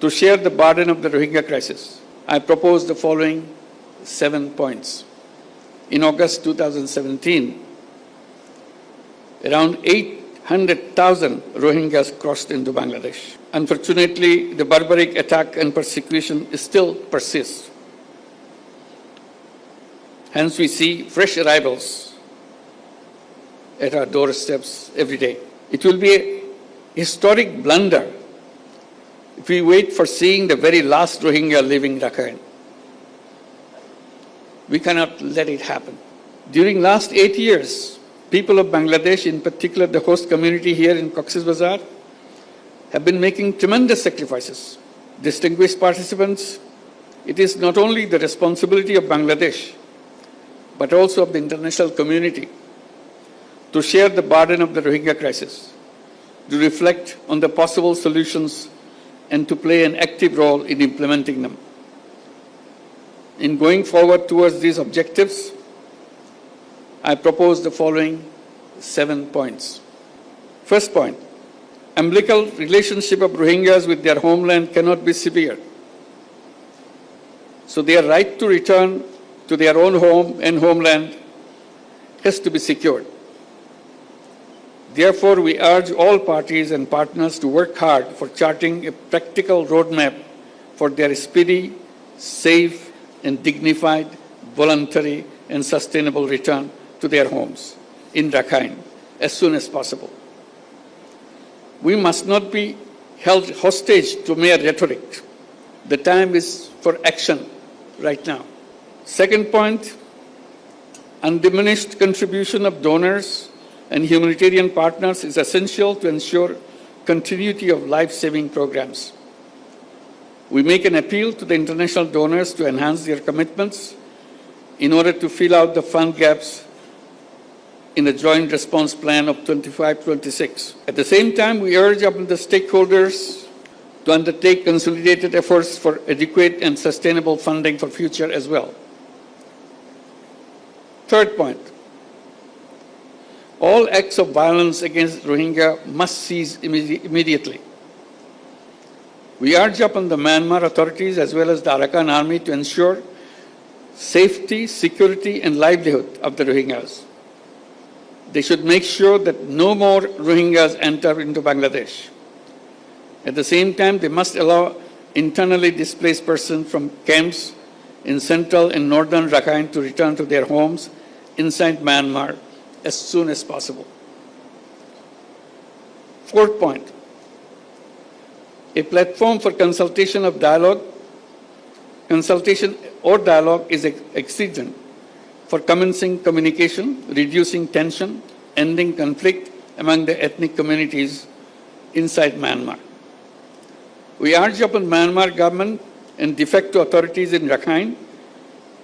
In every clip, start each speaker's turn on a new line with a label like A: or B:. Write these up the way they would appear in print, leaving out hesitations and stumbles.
A: To share the burden of the Rohingya crisis, I propose the following 7 points. In August 2017, around 800,000 Rohingyas crossed into Bangladesh. Unfortunately, the barbaric attack and persecution still persists. Hence, we see fresh arrivals at our doorsteps every day. It will be a historic blunder if we wait for seeing the very last Rohingya living Rakhine. We cannot let it happen. During last 8 years, people of Bangladesh, in particular the host community here in Cox's Bazar, have been making tremendous sacrifices. Distinguished participants, it is not only the responsibility of Bangladesh, but also of the international community to share the burden of the Rohingya crisis, to reflect on the possible solutions and to play an active role in implementing them. In going forward towards these objectives, I propose the following 7 points. First point, umbilical relationship of Rohingyas with their homeland cannot be severed. So their right to return to their own home and homeland has to be secured. Therefore, we urge all parties and partners to work hard for charting a practical roadmap for their speedy, safe, and dignified, voluntary, and sustainable return to their homes in Rakhine as soon as possible. We must not be held hostage to mere rhetoric. The time is for action right now. Second point, undiminished contribution of donors and humanitarian partners is essential to ensure continuity of life-saving programs. We make an appeal to the international donors to enhance their commitments in order to fill out the fund gaps in the Joint Response Plan of 25-26. At the same time, we urge upon the stakeholders to undertake consolidated efforts for adequate and sustainable funding for future as well. Third point, all acts of violence against Rohingya must cease immediately. We urge upon the Myanmar authorities as well as the Arakan army to ensure safety, security, and livelihood of the Rohingyas. They should make sure that no more Rohingyas enter into Bangladesh. At the same time, they must allow internally displaced persons from camps in central and northern Rakhine to return to their homes inside Myanmar as soon as possible. Fourth point, a platform for consultation or dialogue is exigent for commencing communication, reducing tension, ending conflict among the ethnic communities inside Myanmar. We urge upon Myanmar government and de facto authorities in Rakhine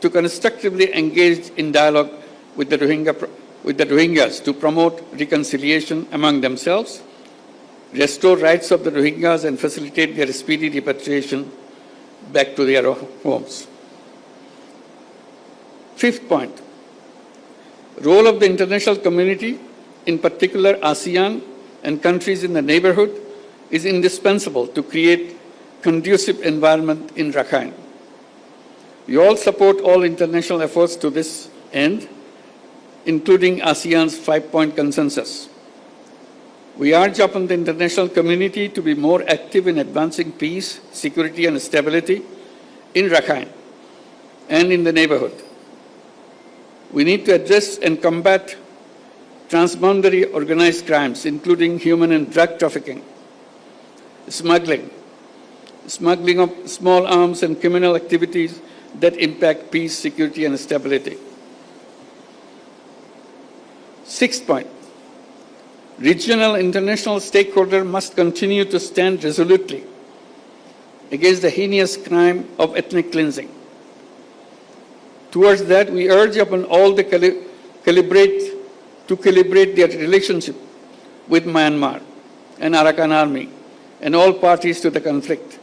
A: to constructively engage in dialogue with the Rohingyas to promote reconciliation among themselves, restore rights of the Rohingyas, and facilitate their speedy repatriation back to their homes. Fifth point, role of the international community, in particular ASEAN and countries in the neighborhood, is indispensable to create conducive environment in Rakhine. We all support all international efforts to this end, including ASEAN's 5-point consensus. We urge upon the international community to be more active in advancing peace, security, and stability in Rakhine and in the neighborhood. We need to address and combat transboundary organized crimes, including human and drug trafficking, smuggling of small arms, and criminal activities that impact peace, security, and stability. Sixth point, regional and international stakeholders must continue to stand resolutely against the heinous crime of ethnic cleansing. Towards that, we urge upon all to calibrate their relationship with Myanmar and Arakan army and all parties to the conflict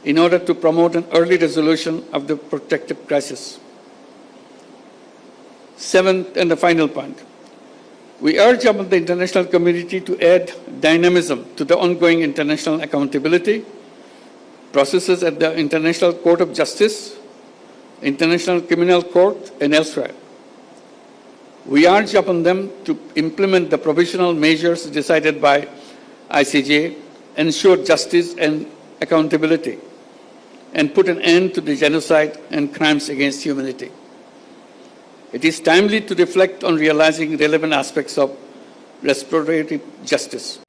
A: in order to promote an early resolution of the protracted crisis. Seventh and the final point, we urge upon the international community to add dynamism to the ongoing international accountability processes at the International Court of Justice, International Criminal Court, and elsewhere. We urge upon them to implement the provisional measures decided by ICJ, ensure justice and accountability, and put an end to the genocide and crimes against humanity. It is timely to reflect on realizing relevant aspects of restorative justice.